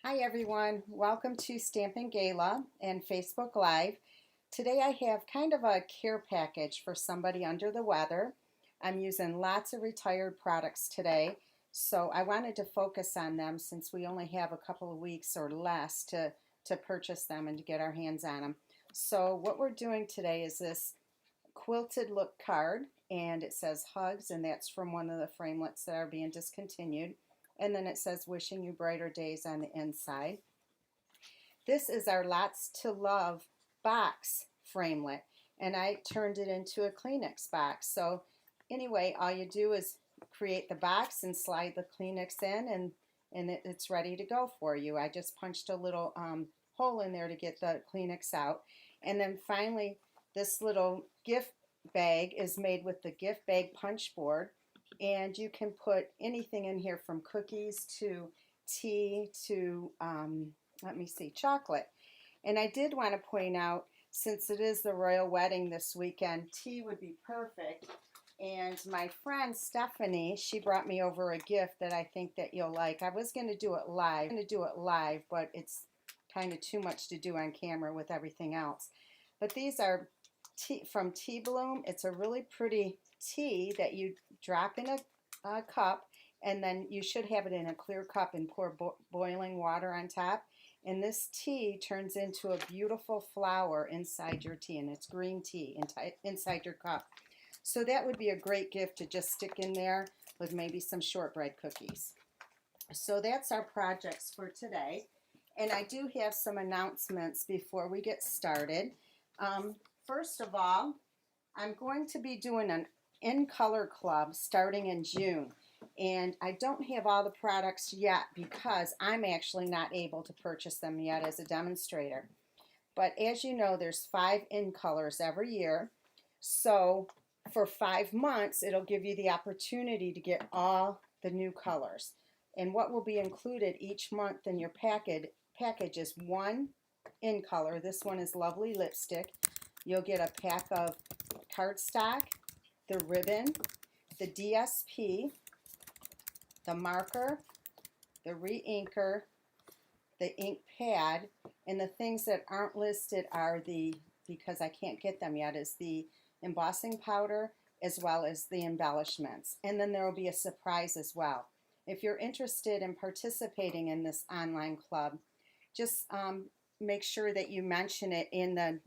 Hi everyone, welcome to Stampin' Gala and Facebook Live. Today I have kind of a care package for somebody under the weather. I'm using lots of retired products today, so I wanted to focus on them since we only have a couple of weeks or less to purchase them and to get our hands on them. So what we're doing today is this quilted look card, and it says hugs, and that's from one of the framelits that are being discontinued. And then it says wishing you brighter days on the inside. This is our Lots to Love box framelit, and I turned it into a Kleenex box. So anyway, all you do is create the box and slide the Kleenex in, and it's ready to go for you. I just punched a little hole in there to get the Kleenex out. And then finally, this little gift bag is made with the gift bag punch board, and you can put anything in here from cookies to tea to let me see, chocolate. And I did want to point out, since it is the royal wedding this weekend, tea would be perfect. And my friend Stephanie, she brought me over a gift that I think that you'll like. I was going to do it live, but it's kind of too much to do on camera with everything else. But these are tea from Tea Bloom. It's a really pretty tea that you drop in a cup, and then you should have it in a clear cup and pour boiling water on top. And this tea turns into a beautiful flower inside your tea, and it's green tea inside your cup. So that would be a great gift to just stick in there with maybe some shortbread cookies. So that's our projects for today. And I do have some announcements before we get started. First of all, I'm going to be doing an In Color Club starting in June. And I don't have all the products yet because I'm actually not able to purchase them yet as a demonstrator. But as you know, there's 5 in colors every year. So for 5 months, it'll give you the opportunity to get all the new colors. And what will be included each month in your package is 1 in color. This one is Lovely Lipstick. You'll get a pack of cardstock, the ribbon, the DSP, the marker, the re-inker, the ink pad, and the things that aren't listed are because I can't get them yet, is the embossing powder as well as the embellishments. And then there will be a surprise as well. If you're interested in participating in this online club, just make sure that you mention it in the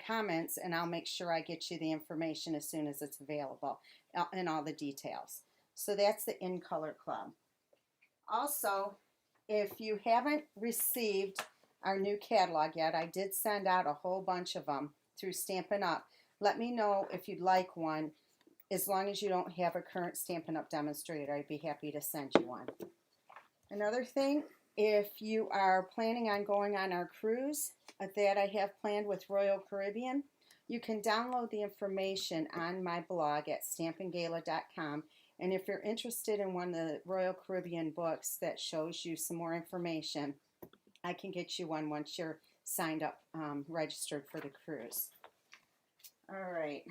comments, and I'll make sure I get you the information as soon as it's available and all the details. So that's the In Color Club. Also, if you haven't received our new catalog yet, I did send out a whole bunch of them through Stampin' Up. Let me know if you'd like one. As long as you don't have a current Stampin' Up demonstrator, I'd be happy to send you one. Another thing, if you are planning on going on our cruise that I have planned with Royal Caribbean, you can download the information on my blog at stampingala.com. And if you're interested in one of the Royal Caribbean books that shows you some more information, I can get you one once you're signed up, registered for the cruise. All right,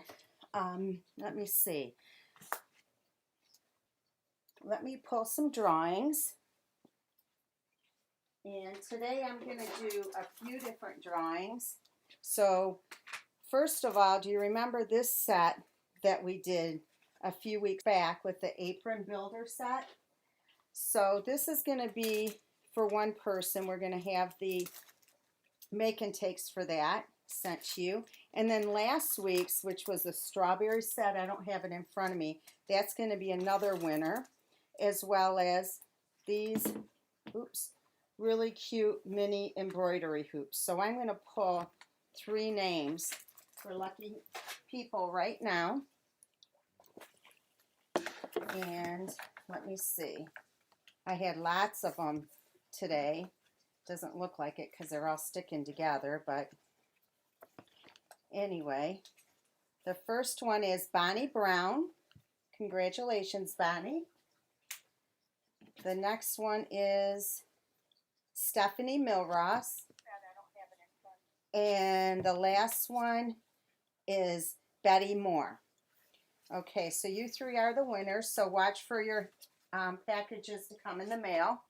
let me see. Let me pull some drawings. And today I'm going to do a few different drawings. So first of all, do you remember this set that we did a few weeks back with the apron builder set? So this is going to be for one person. We're going to have the make and takes for that sent to you. And then last week's, which was the strawberry set, I don't have it in front of me, that's going to be another winner, as well as these, really cute mini embroidery hoops. So I'm going to pull 3 names for lucky people right now. And let me see. I had lots of them today. Doesn't look like it because they're all sticking together, but anyway. The first one is Bonnie Brown. Congratulations, Bonnie. The next one is Stephanie Milross. And the last one is Betty Moore. Okay, so you 3 are the winners, so watch for your packages to come in the mail.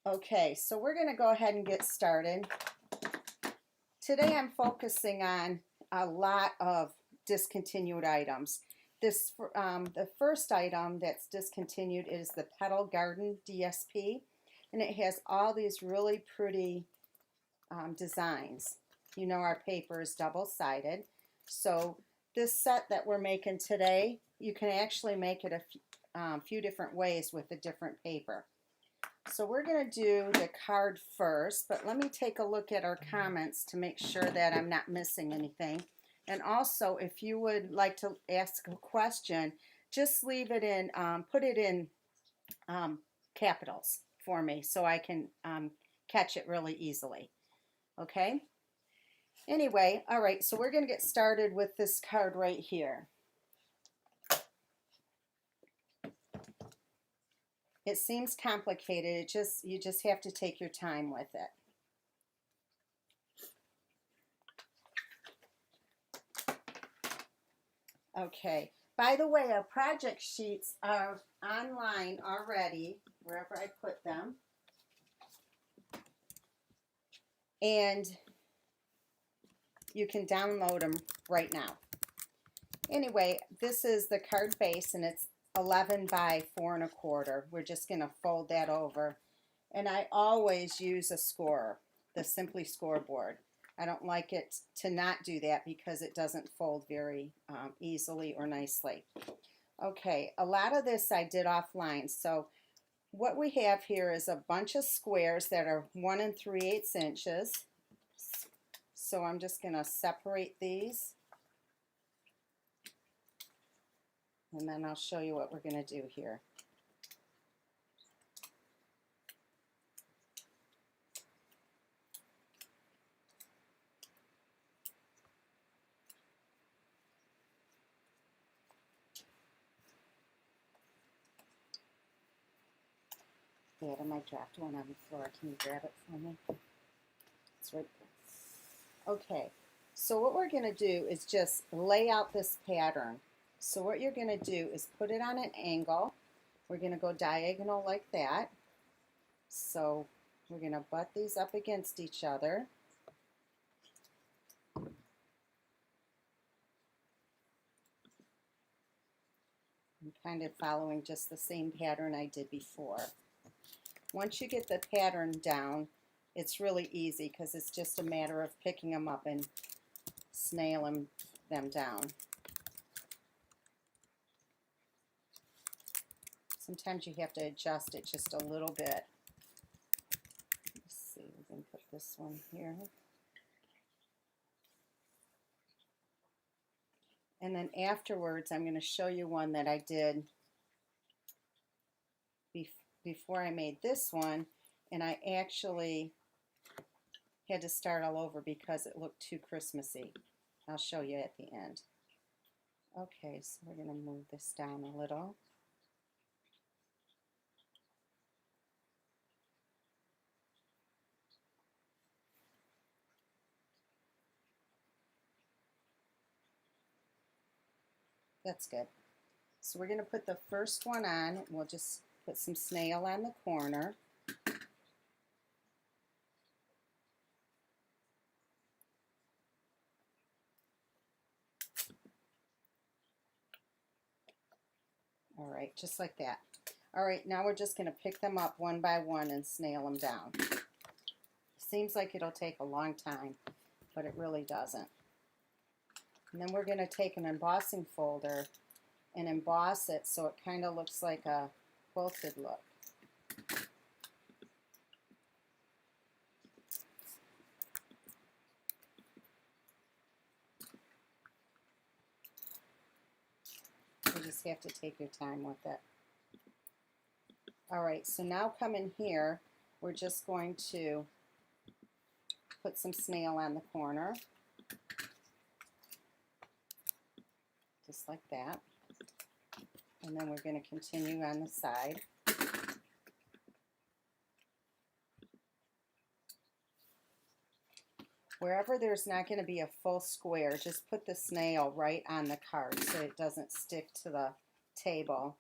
Okay, so we're going to go ahead and get started. Today I'm focusing on a lot of discontinued items. The first item that's discontinued is the Petal Garden Dsp, and it has all these really pretty designs. You know our paper is double-sided, so this set that we're making today, you can actually make it a few different ways with a different paper. So we're going to do the card first, but let me take a look at our comments to make sure that I'm not missing anything. And also, if you would like to ask a question, just leave it in, put it in capitals for me so I can catch it really easily. Okay? Anyway, all right, so we're going to get started with this card right here. It seems complicated. You just have to take your time with it. Okay. By the way, our project sheets are online already, wherever I put them. And you can download them right now. Anyway, this is the card base, and it's 11 by 4 1/4. We're just going to fold that over. And I always use a scorer, the Simply scoreboard. I don't like it to not do that because it doesn't fold very easily or nicely. Okay, a lot of this I did offline. So what we have here is a bunch of squares that are 1 3/8 inches. So I'm just going to separate these. And then I'll show you what we're going to do here. Yeah, I might dropped one on the floor. Can you grab it for me? It's right there. Okay, so what we're going to do is just lay out this pattern. So what you're going to do is put it on an angle. We're going to go diagonal like that. So we're going to butt these up against each other. I'm kind of following just the same pattern I did before. Once you get the pattern down, it's really easy because it's just a matter of picking them up and snailing them down. Sometimes you have to adjust it just a little bit. Let's see, we can put this one here. And then afterwards, I'm going to show you one that I did before I made this one, and I actually had to start all over because it looked too Christmassy. I'll show you at the end. Okay, so we're going to move this down a little. That's good. So we're going to put the first one on. We'll just put some snail on the corner. All right, just like that. All right, now we're just going to pick them up one by one and snail them down. Seems like it'll take a long time, but it really doesn't. And then we're going to take an embossing folder and emboss it so it kind of looks like a quilted look. You just have to take your time with it. All right, so now come in here, we're just going to put some snail on the corner, just like that. And then we're going to continue on the side. Wherever there's not going to be a full square, just put the snail right on the card so it doesn't stick to the table.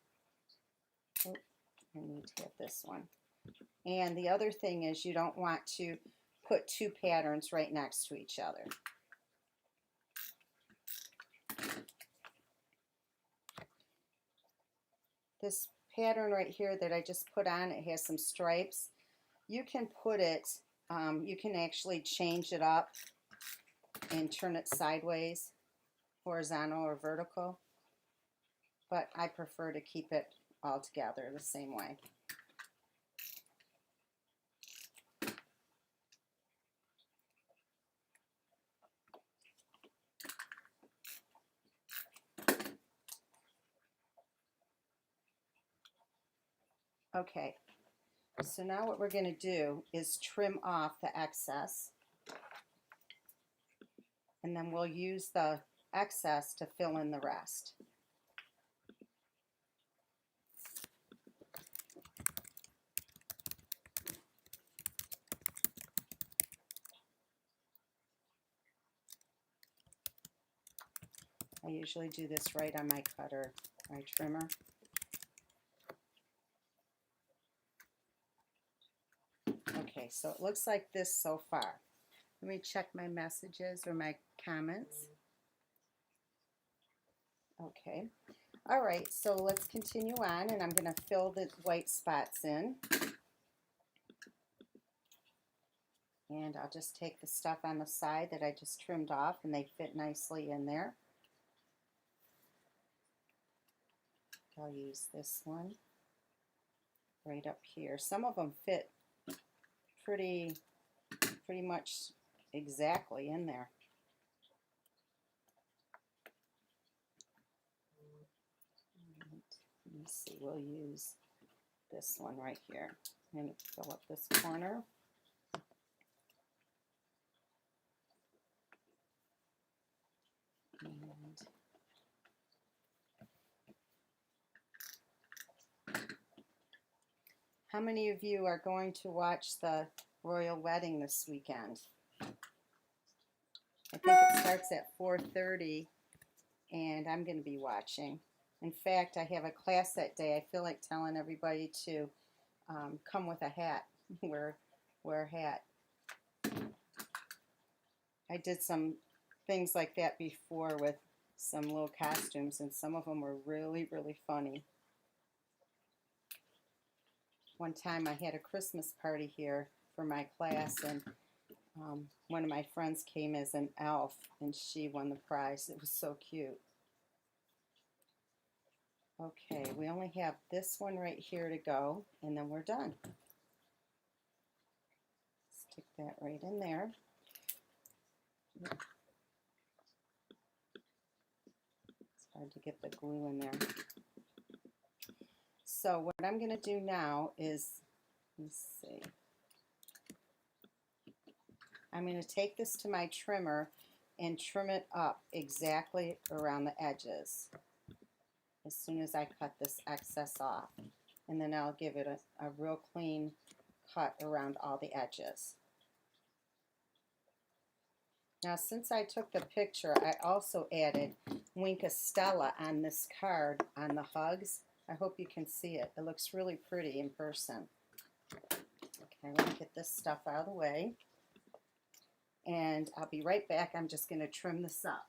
Oh, I need to get this one. And the other thing is you don't want to put two patterns right next to each other. This pattern right here that I just put on, it has some stripes. You can put it, you can actually change it up and turn it sideways, horizontal or vertical, but I prefer to keep it all together the same way. Okay, so now what we're going to do is trim off the excess, and then we'll use the excess to fill in the rest. I usually do this right on my cutter, my trimmer. Okay, so it looks like this so far. Let me check my messages or my comments. Okay, all right, so let's continue on, and I'm going to fill the white spots in. And I'll just take the stuff on the side that I just trimmed off, and they fit nicely in there. I'll use this one right up here. Some of them fit pretty much exactly in there. Right. Let me see, we'll use this one right here. I'm going to fill up this corner. And how many of you are going to watch the royal wedding this weekend? I think it starts at 4:30, and I'm going to be watching. In fact, I have a class that day. I feel like telling everybody to come with a hat, wear a hat. I did some things like that before with some little costumes, and some of them were really, really funny. One time I had a Christmas party here for my class, and one of my friends came as an elf, and she won the prize. It was so cute. Okay, we only have this one right here to go, and then we're done. Stick that right in there. It's hard to get the glue in there. So what I'm going to do now is, let's see, I'm going to take this to my trimmer and trim it up exactly around the edges as soon as I cut this excess off. And then I'll give it a real clean cut around all the edges. Now, since I took the picture, I also added Wink of Stella on this card on the hugs. I hope you can see it. It looks really pretty in person. Okay, let me get this stuff out of the way. And I'll be right back. I'm just going to trim this up.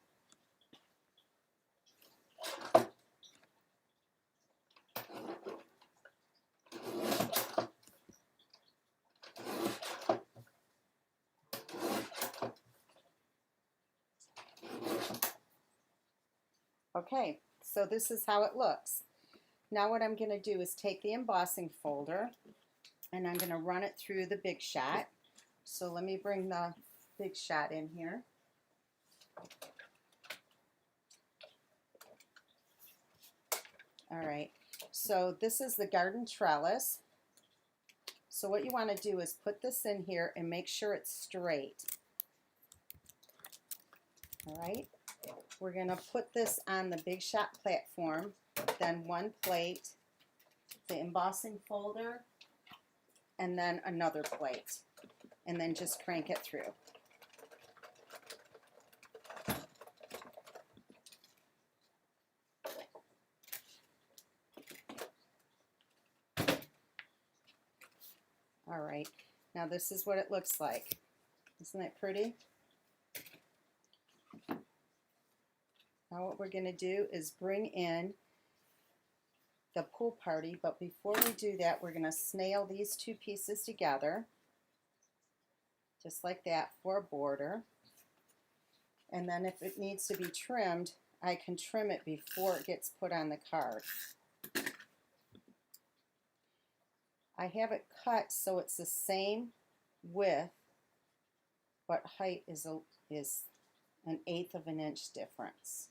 Okay, so this is how it looks. Now what I'm going to do is take the embossing folder, and I'm going to run it through the Big Shot. So let me bring the Big Shot in here. All right, so this is the garden trellis. So what you want to do is put this in here and make sure it's straight. All right, we're going to put this on the Big Shot platform, then one plate, the embossing folder, and then another plate, and then just crank it through. All right, now this is what it looks like. Isn't it pretty? Now what we're going to do is bring in the pool party, but before we do that, we're going to snail these two pieces together, just like that, for a border. And then if it needs to be trimmed, I can trim it before it gets put on the card. I have it cut so it's the same width, but height is an 1/8 of an inch difference.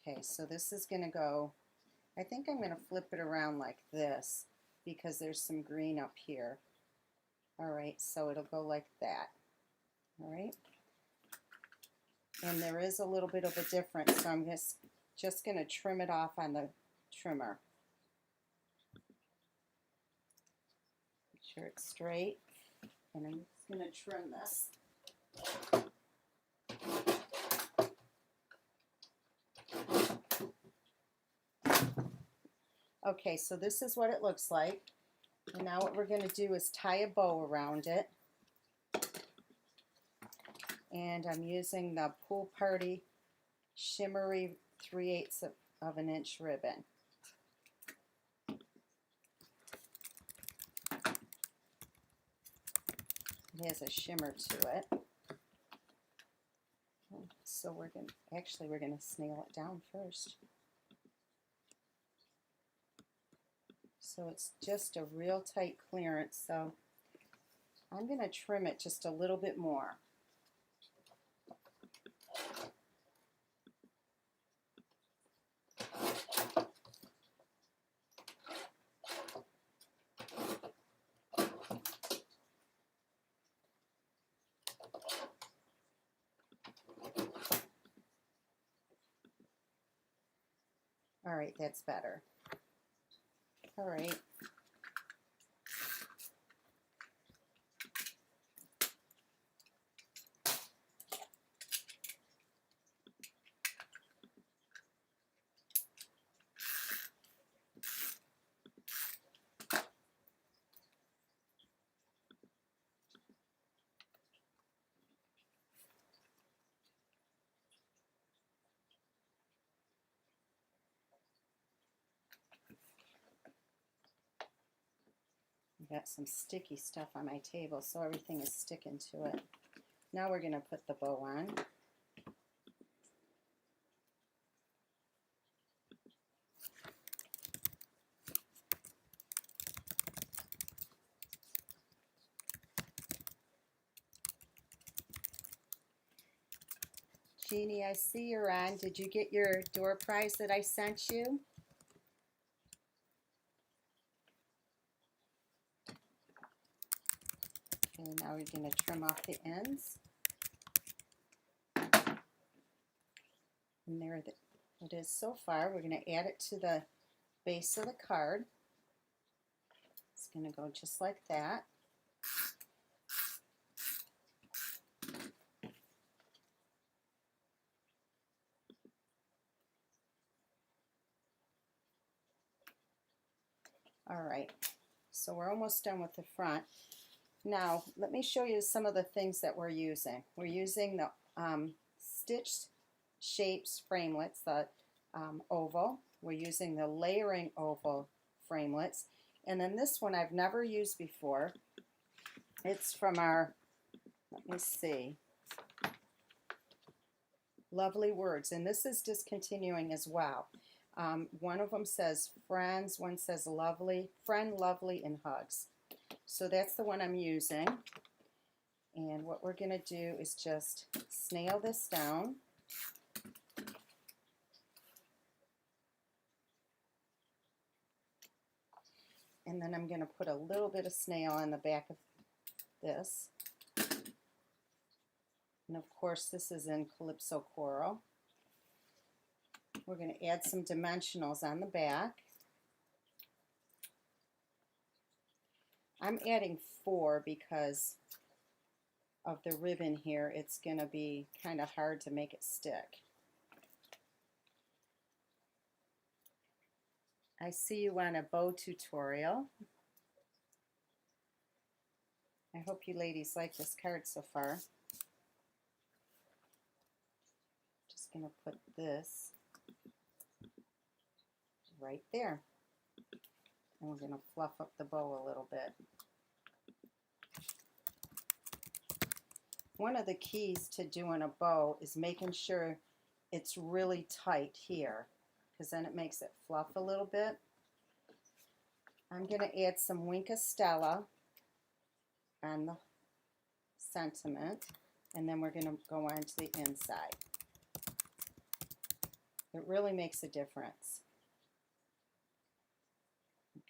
Okay, so this is going to go, I think I'm going to flip it around like this because there's some green up here. All right, so it'll go like that. All right. And there is a little bit of a difference, so I'm just going to trim it off on the trimmer. Make sure it's straight. And I'm just going to trim this. Okay, so this is what it looks like. And now what we're going to do is tie a bow around it. And I'm using the Pool Party shimmery 3/8 of an inch ribbon. It has a shimmer to it. So we're going to snail it down first. So it's just a real tight clearance, so I'm going to trim it just a little bit more. All right, that's better. All right. Got some sticky stuff on my table, so everything is sticking to it. Now we're going to put the bow on. Jeannie, I see you're on. Did you get your door prize that I sent you? Okay, now we're going to trim off the ends. And there it is so far. We're going to add it to the base of the card. It's going to go just like that. All right, so we're almost done with the front. Now, let me show you some of the things that we're using. We're using the stitched shapes framelits, the oval. We're using the layering oval framelits. And then this one I've never used before. It's from our, let me see, Lovely Words. And this is discontinuing as well. One of them says friends, one says lovely, friend, lovely, and hugs. So that's the one I'm using. And what we're going to do is just snail this down. And then I'm going to put a little bit of snail on the back of this. And of course this is in Calypso Coral. We're going to add some dimensionals on the back. I'm adding 4 because of the ribbon here. It's going to be kind of hard to make it stick. I see you on a bow tutorial. I hope you ladies like this card so far. Just going to put this right there. And we're going to fluff up the bow a little bit. One of the keys to doing a bow is making sure it's really tight here, because then it makes it fluff a little bit. I'm going to add some Wink of Stella on the sentiment, and then we're going to go on to the inside. It really makes a difference.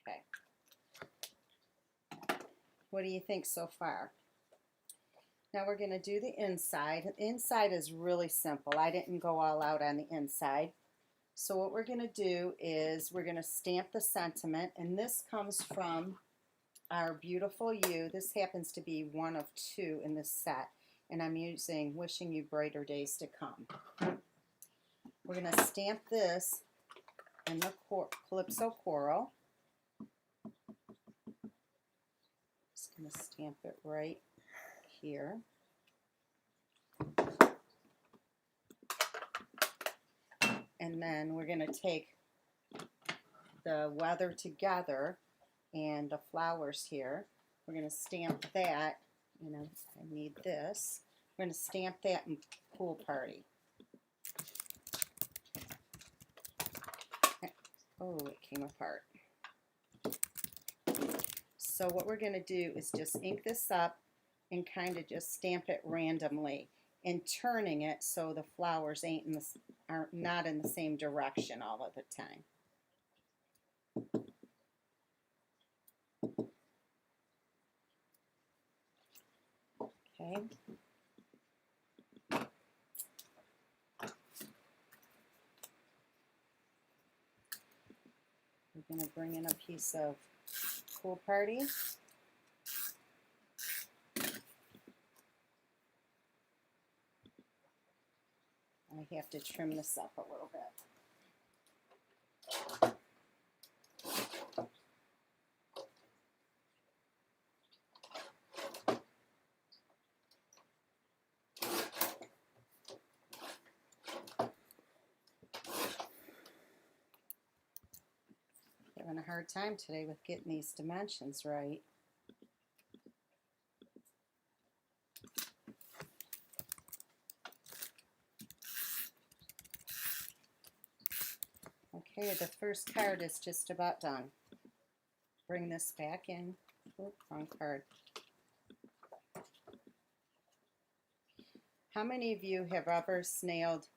Okay. What do you think so far? Now we're going to do the inside. The inside is really simple. I didn't go all out on the inside. So what we're going to do is we're going to stamp the sentiment, and this comes from our Beautiful You. This happens to be one of 2 in this set, and I'm using Wishing You Brighter Days to Come. We're going to stamp this in the Calypso Coral. Just going to stamp it right here. And then we're going to take the Weather Together and the flowers here. We're going to stamp that. You know, I need this. We're going to stamp that in Pool Party. Oh, it came apart. So what we're going to do is just ink this up and kind of just stamp it randomly and turning it so the flowers are not in the same direction all of the time. Okay. We're going to bring in a piece of Pool Party. I have to trim this up a little bit. Having a hard time today with getting these dimensions right. Okay, the first card is just about done. Bring this back in. Oh, wrong card. How many of you have ever snailed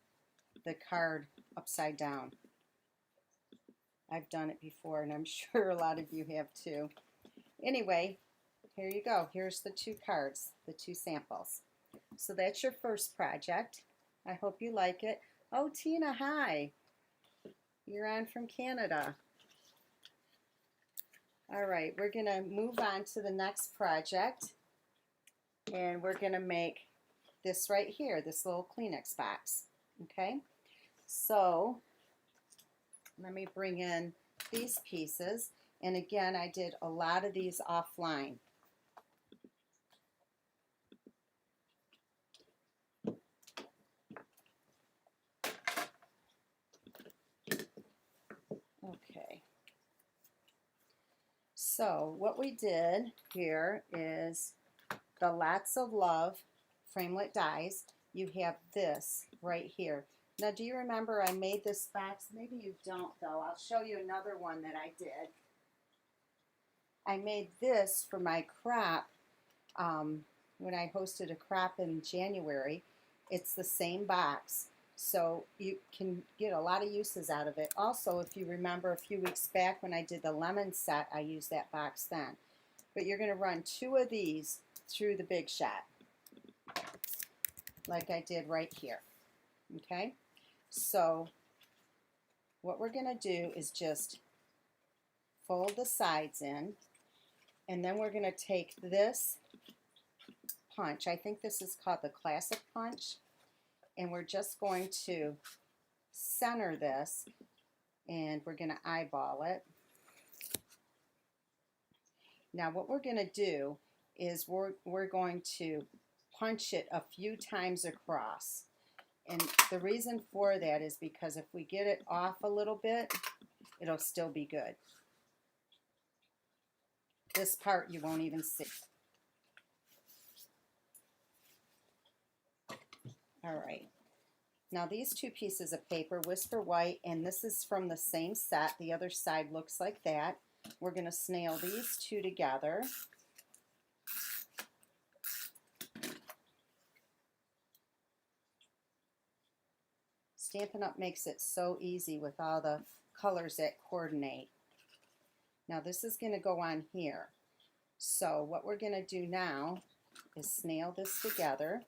the card upside down? I've done it before, and I'm sure a lot of you have too. Anyway, here you go. Here's the 2 cards, the 2 samples. So that's your first project. I hope you like it. Oh, Tina, hi. You're on from Canada. All right, we're going to move on to the next project, and we're going to make this right here, this little Kleenex box. Okay, so let me bring in these pieces, and again, I did a lot of these offline. Okay. So what we did here is the Lots of Love framelit dies. You have this right here. Now, do you remember I made this box? Maybe you don't, though. I'll show you another one that I did. I made this for my crop when I hosted a crop in January. It's the same box, so you can get a lot of uses out of it. Also, if you remember a few weeks back when I did the lemon set, I used that box then. But you're going to run 2 of these through the Big Shot, like I did right here. Okay? So what we're going to do is just fold the sides in, and then we're going to take this punch. I think this is called the Classic Punch, and we're just going to center this, and we're going to eyeball it. Now what we're going to do is we're going to punch it a few times across. And the reason for that is because if we get it off a little bit, it'll still be good. This part you won't even see. All right. Now these two pieces of paper, Whisper White, and this is from the same set. The other side looks like that. We're going to snail these two together. Stampin' Up! Makes it so easy with all the colors that coordinate. Now this is going to go on here. So what we're going to do now is snail this together.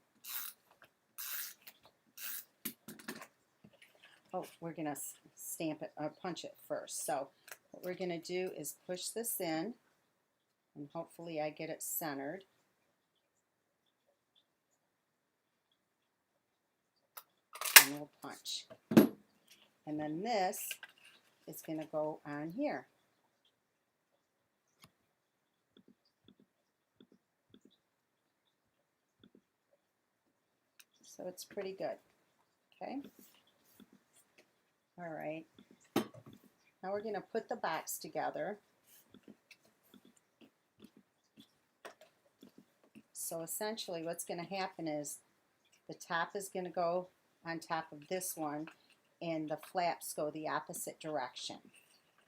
Oh, we're going to stamp it, punch it first. So what we're going to do is push this in, and hopefully I get it centered. And we'll punch. And then this is going to go on here. So it's pretty good. Okay. All right. Now we're going to put the box together. So essentially what's going to happen is the top is going to go on top of this one, and the flaps go the opposite direction.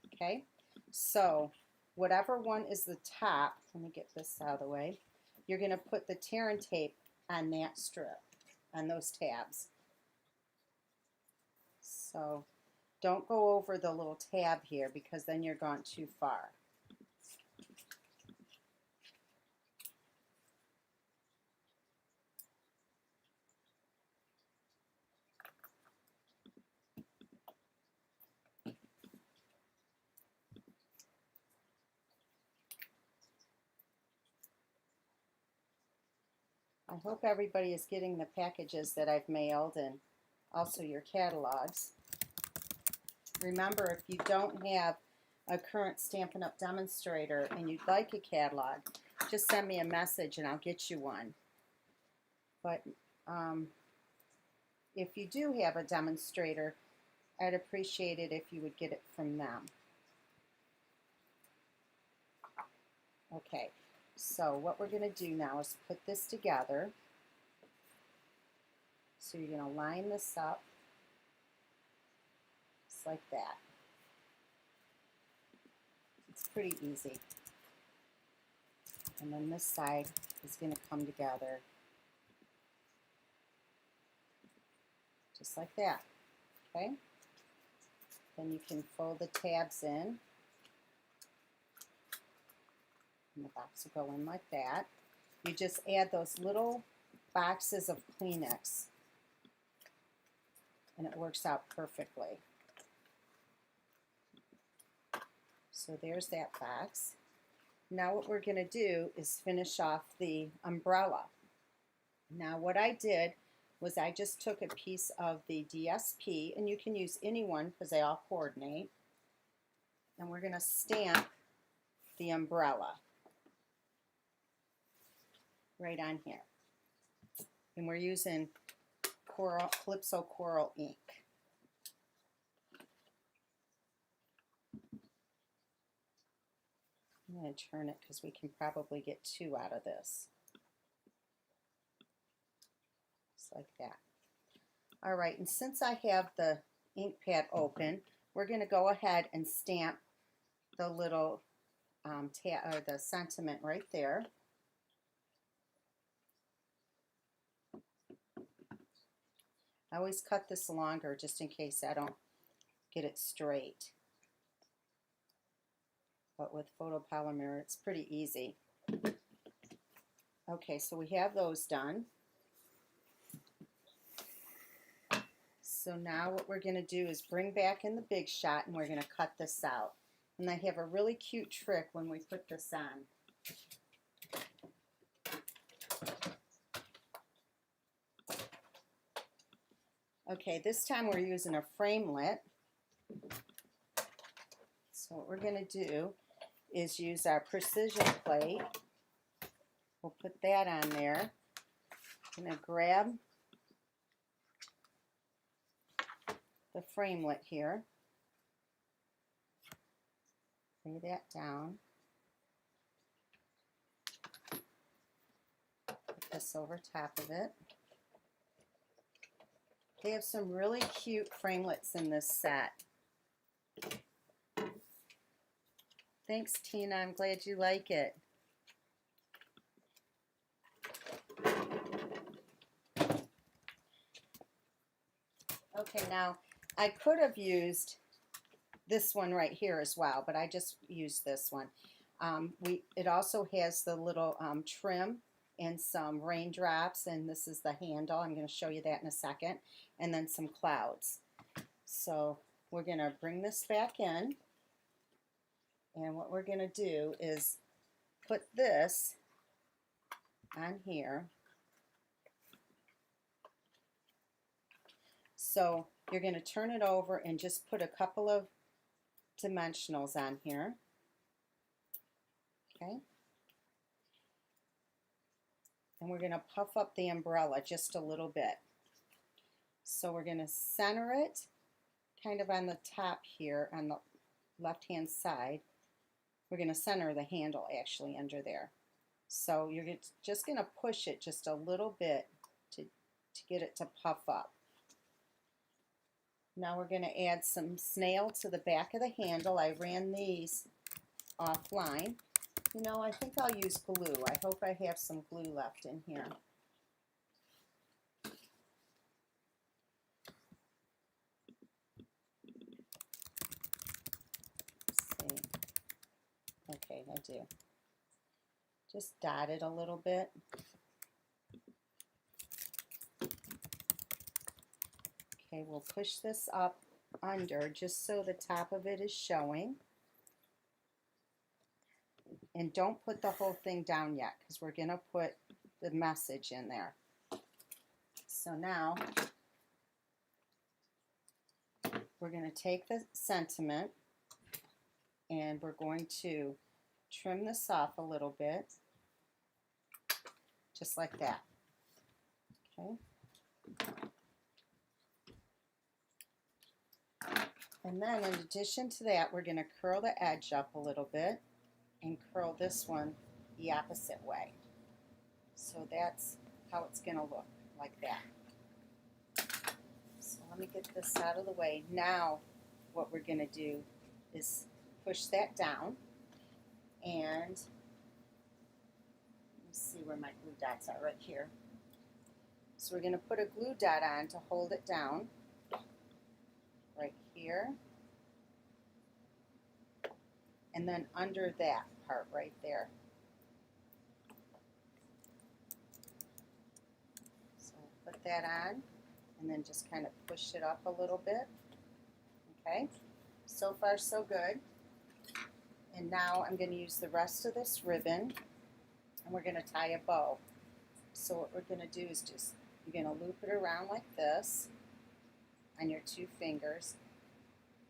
Okay, so whatever one is the top, let me get this out of the way, you're going to put the tear and tape on that strip, on those tabs. So don't go over the little tab here because then you're gone too far. I hope everybody is getting the packages that I've mailed and also your catalogs. Remember, if you don't have a current Stampin' Up! Demonstrator and you'd like a catalog, just send me a message and I'll get you one. But if you do have a demonstrator, I'd appreciate it if you would get it from them. Okay. So what we're going to do now is put this together. So you're going to line this up just like that. It's pretty easy. And then this side is going to come together just like that. Okay? Then you can fold the tabs in. And the box will go in like that. You just add those little boxes of Kleenex and it works out perfectly. So there's that box. Now what we're going to do is finish off the umbrella. Now what I did was I just took a piece of the DSP, and you can use any one because they all coordinate, and we're going to stamp the umbrella right on here. And we're using Calypso Coral ink. I'm going to turn it because we can probably get two out of this. Just like that. All right, and since I have the ink pad open, we're going to go ahead and stamp the little the sentiment right there. I always cut this longer just in case I don't get it straight. But with photopolymer, it's pretty easy. Okay, so we have those done. So now what we're going to do is bring back in the Big Shot, and we're going to cut this out. And I have a really cute trick when we put this on. Okay, this time we're using a framelit. So what we're going to do is use our precision plate we'll put that on there. I'm going to grab the framelit here. Lay that down. Put this over top of it. They have some really cute framelits in this set. Thanks, Tina. I'm glad you like it. Okay, now I could have used this one right here as well, but I just used this one. It also has the little trim and some raindrops, and this is the handle. I'm going to show you that in a second, and then some clouds. So we're going to bring this back in, and what we're going to do is put this on here. So you're going to turn it over and just put a couple of dimensionals on here. Okay. And we're going to puff up the umbrella just a little bit. So we're going to center it kind of on the top here on the left hand side. We're going to center the handle actually under there. So you're just going to push it just a little bit to get it to puff up. Now we're going to add some snail to the back of the handle. I ran these offline. You know, I think I'll use glue. I hope I have some glue left in here. Let's see. Okay, I do. Just dot it a little bit. Okay, we'll push this up under just so the top of it is showing. And don't put the whole thing down yet because we're going to put the message in there. So now we're going to take the sentiment and we're going to trim this off a little bit, just like that. Okay. And then in addition to that, we're going to curl the edge up a little bit and curl this one the opposite way. So that's how it's going to look, like that. So let me get this out of the way. Now what we're going to do is push that down, and let's see where my glue dots are, right here. So we're going to put a glue dot on to hold it down, right here, and then under that part right there. So put that on and then just kind of push it up a little bit. Okay, so far so good. And now I'm going to use the rest of this ribbon and we're going to tie a bow. So what we're going to do is just, you're going to loop it around like this on your two fingers.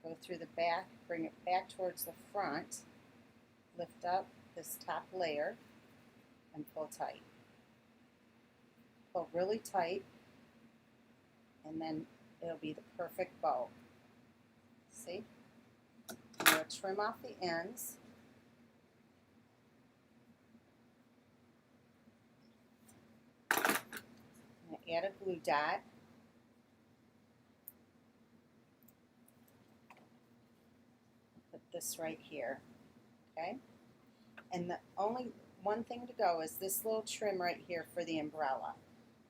Go through the back, bring it back towards the front, lift up this top layer, and pull tight. Pull really tight, and then it'll be the perfect bow. See? I'm going to trim off the ends. I'm going to add a glue dot. This right here, okay? And the only one thing to go is this little trim right here for the umbrella.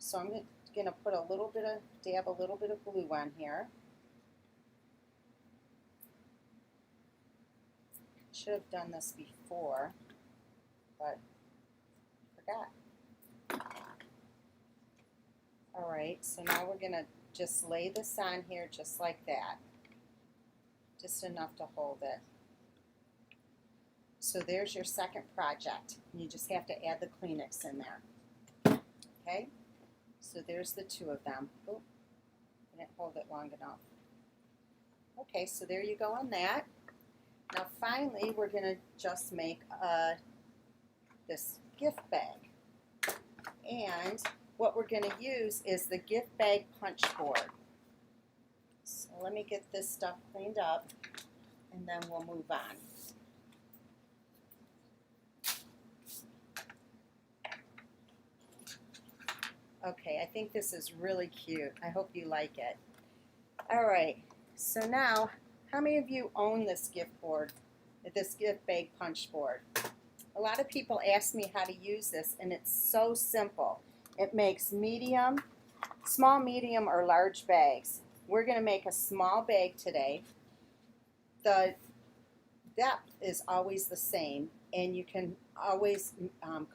So I'm going to put a little bit of, dab a little bit of glue on here. Should have done this before, but forgot. Alright, so now we're going to just lay this on here just like that. Just enough to hold it. So there's your second project. You just have to add the Kleenex in there. Okay? So there's the two of them. Oh, I didn't hold it long enough. Okay, so there you go on that. Now finally, we're going to just make this gift bag. And what we're going to use is the gift bag punch board. So let me get this stuff cleaned up and then we'll move on. Okay, I think this is really cute. I hope you like it. All right, so now, how many of you own this gift board, this gift bag punch board? A lot of people ask me how to use this, and it's so simple. It makes medium, small, medium, or large bags. We're going to make a small bag today. The depth is always the same, and you can always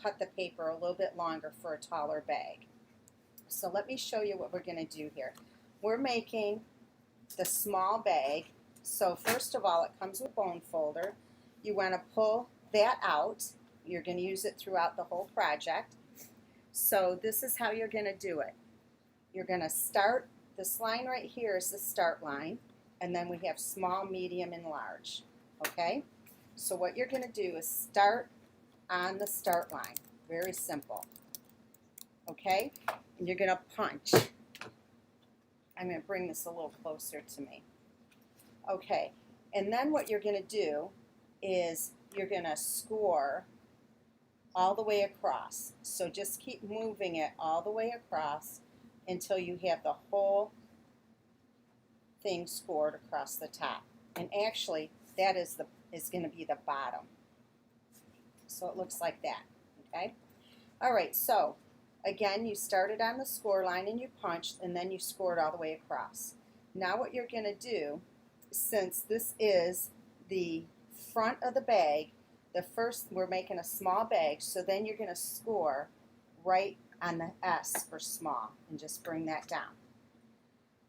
cut the paper a little bit longer for a taller bag. So let me show you what we're going to do here. We're making the small bag. So first of all, it comes with bone folder. You want to pull that out. You're going to use it throughout the whole project. So this is how you're going to do it. You're going to start, this line right here is the start line, and then we have small, medium, and large. Okay? So what you're going to do is start on the start line. Very simple. Okay? And you're going to punch. I'm going to bring this a little closer to me. Okay, and then what you're going to do is you're going to score all the way across. So just keep moving it all the way across until you have the whole thing scored across the top. And actually, that is going to be the bottom. So it looks like that. Okay? All right, so again, you started on the score line and you punched, and then you scored all the way across. Now what you're going to do, since this is the front of the bag, we're making a small bag, so then you're going to score right on the S for small and just bring that down.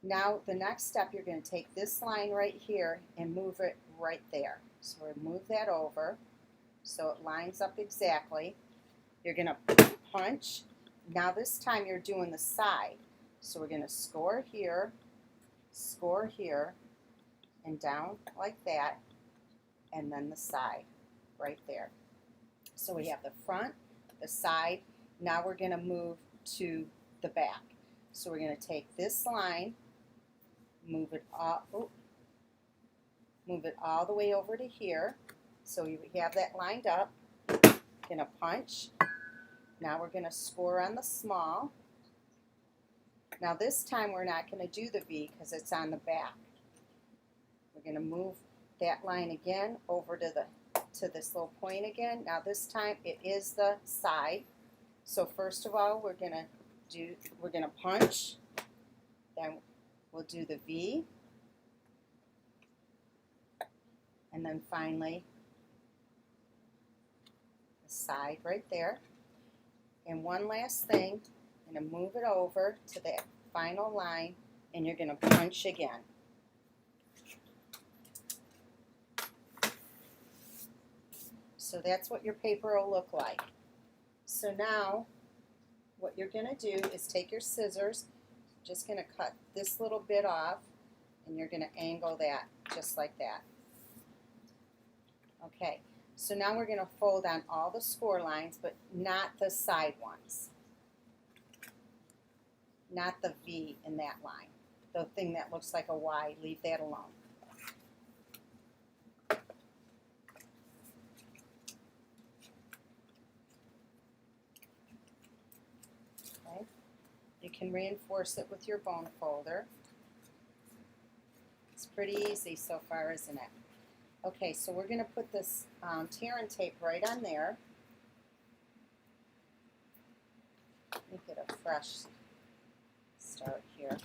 Now the next step, you're going to take this line right here and move it right there. So we'll move that over so it lines up exactly. You're going to punch. Now this time you're doing the side. So we're going to score here, and down like that, and then the side right there. So we have the front, the side. Now we're going to move to the back. So we're going to take this line, move it all the way over to here. So you have that lined up. Going to punch. Now we're going to score on the small. Now this time we're not going to do the V because it's on the back. We're going to move that line again over to this little point again. Now this time it is the side. So first of all we're going to punch. Then we'll do the V. And then finally the side right there. And one last thing, I'm going to move it over to that final line, and you're going to punch again. So that's what your paper will look like. So now what you're going to do is take your scissors, just going to cut this little bit off, and you're going to angle that just like that. Okay. So now we're going to fold on all the score lines, but not the side ones. Not the V in that line. The thing that looks like a Y, leave that alone. Okay. You can reinforce it with your bone folder. It's pretty easy so far, isn't it? Okay, so we're going to put this tear and tape right on there. Let me get a fresh start here.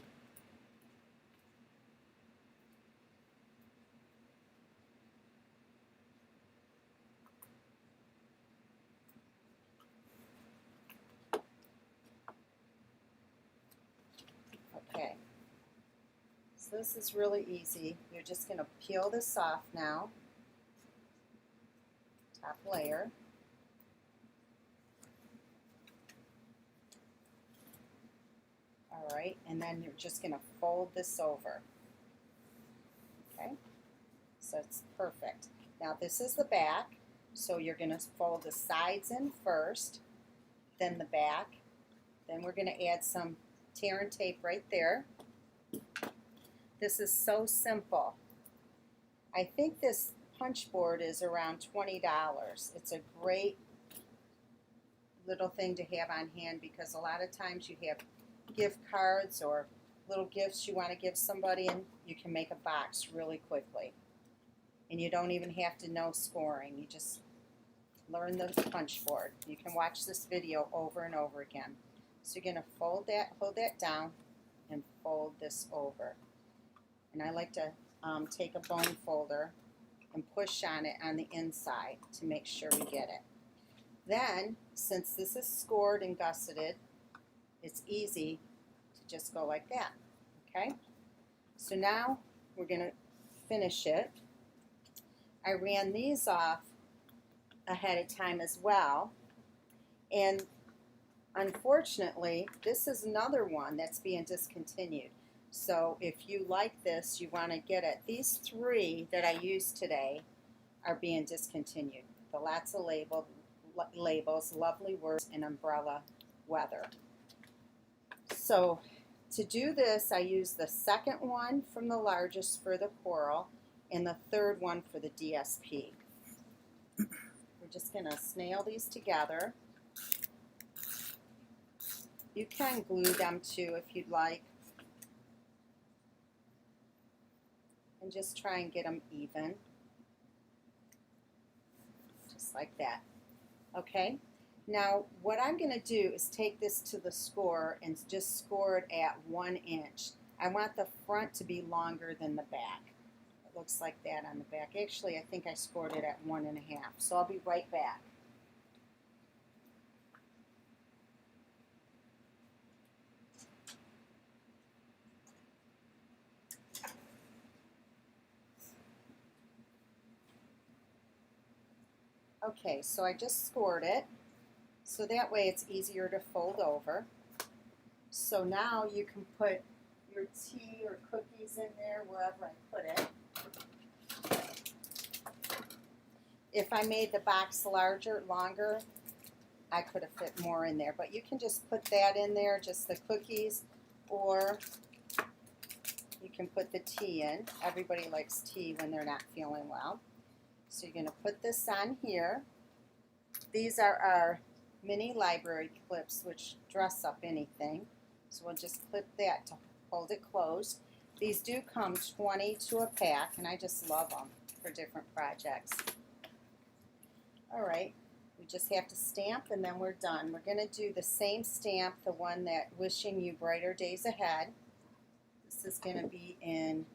Okay, so this is really easy. You're just going to peel this off now, top layer. All right, and then you're just going to fold this over. Okay, so it's perfect. Now this is the back, so you're going to fold the sides in first, then the back, Then we're going to add some tear and tape right there. This is so simple. I think this punch board is around $20. It's a great little thing to have on hand because a lot of times you have gift cards or little gifts you want to give somebody, and you can make a box really quickly. And you don't even have to know scoring. You just learn the punch board. You can watch this video over and over again. So you're going to hold that down and fold this over. And I like to take a bone folder and push on it on the inside to make sure we get it. Then, since this is scored and gusseted, it's easy to just go like that, okay? So now we're going to finish it. I ran these off ahead of time as well, and unfortunately, this is another one that's being discontinued. So if you like this, you want to get it. These three that I used today are being discontinued. The lots of labels, lovely words, and umbrella weather. So to do this, I use the second one from the largest for the coral and the third one for the DSP. We're just going to snail these together. You can glue them too if you'd like. And just try and get them even. Just like that. Okay? Now, what I'm going to do is take this to the score and just score it at 1 inch. I want the front to be longer than the back. It looks like that on the back. Actually, I think I scored it at 1.5. So I'll be right back. Okay, so I just scored it, so that way it's easier to fold over. So now you can put your tea or cookies in there wherever I put it. If I made the box longer, I could have fit more in there, but you can just put that in there, just the cookies, or you can put the tea in. Everybody likes tea when they're not feeling well. So you're going to put this on here. These are our mini library clips which dress up anything. So we'll just clip that to hold it closed. These do come 20 to a pack, and I just love them for different projects. Alright, we just have to stamp and then we're done. We're going to do the same stamp, the one that wishing you brighter days ahead. This is going to be in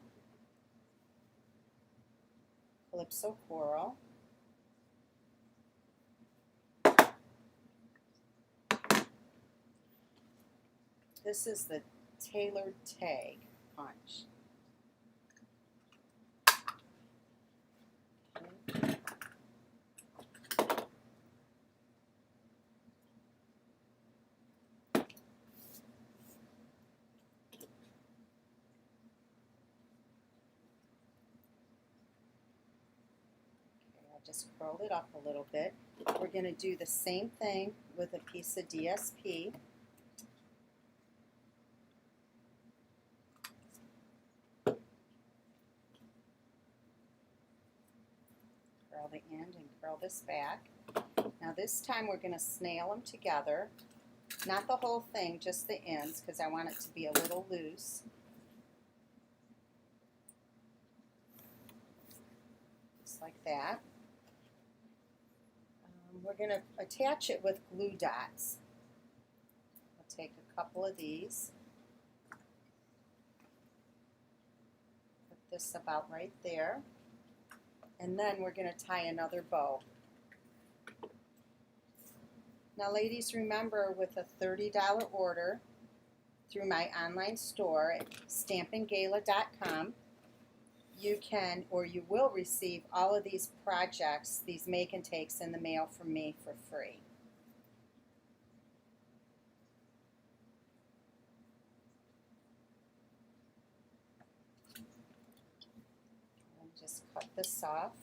Calypso Coral. This is the Tailored Tag punch. Okay. Just curl it up a little bit. We're going to do the same thing with a piece of DSP. Curl the end and curl this back. Now this time we're going to snail them together. Not the whole thing, just the ends, because I want it to be a little loose. Just like that. We're going to attach it with glue dots. I'll take a couple of these. Put this about right there. And then we're going to tie another bow. Now ladies, remember, with a $30 order through my online store at stampingala.com, you can, or you will, receive all of these projects, these make and takes, in the mail from me for free. And just cut this off.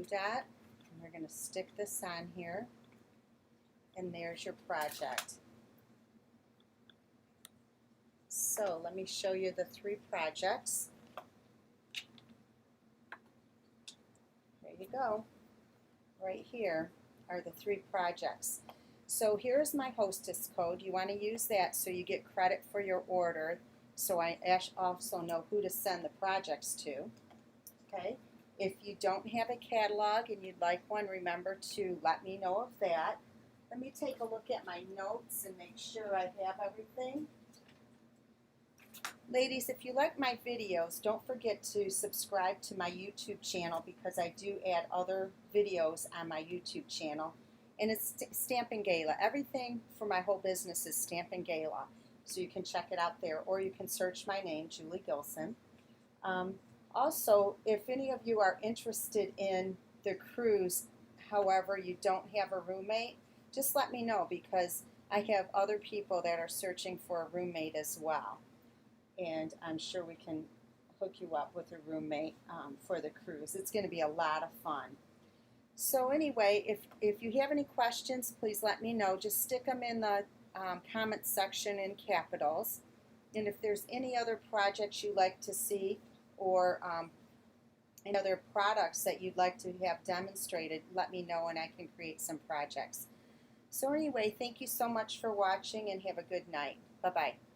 glue dot, and we're going to stick this on here, and there's your project. So let me show you the 3 projects. There you go. Right here are the 3 projects. So here's my hostess code. You want to use that so you get credit for your order, so I also know who to send the projects to. Okay. If you don't have a catalog and you'd like one, remember to let me know of that. Let me take a look at my notes and make sure I have everything. Ladies, if you like my videos, don't forget to subscribe to my YouTube channel, because I do add other videos on my YouTube channel. And it's Stampin' Gala. Everything for my whole business is Stampin' Gala. So you can check it out there, or you can search my name, Julie Gilson. Also, if any of you are interested in the cruise, however you don't have a roommate, just let me know, because I have other people that are searching for a roommate as well. And I'm sure we can hook you up with a roommate for the cruise. It's going to be a lot of fun. So anyway, if you have any questions, please let me know. Just stick them in the comment section in capitals. And if there's any other projects you'd like to see, or any other products that you'd like to have demonstrated, let me know and I can create some projects. So anyway, thank you so much for watching, and have a good night. Bye-bye.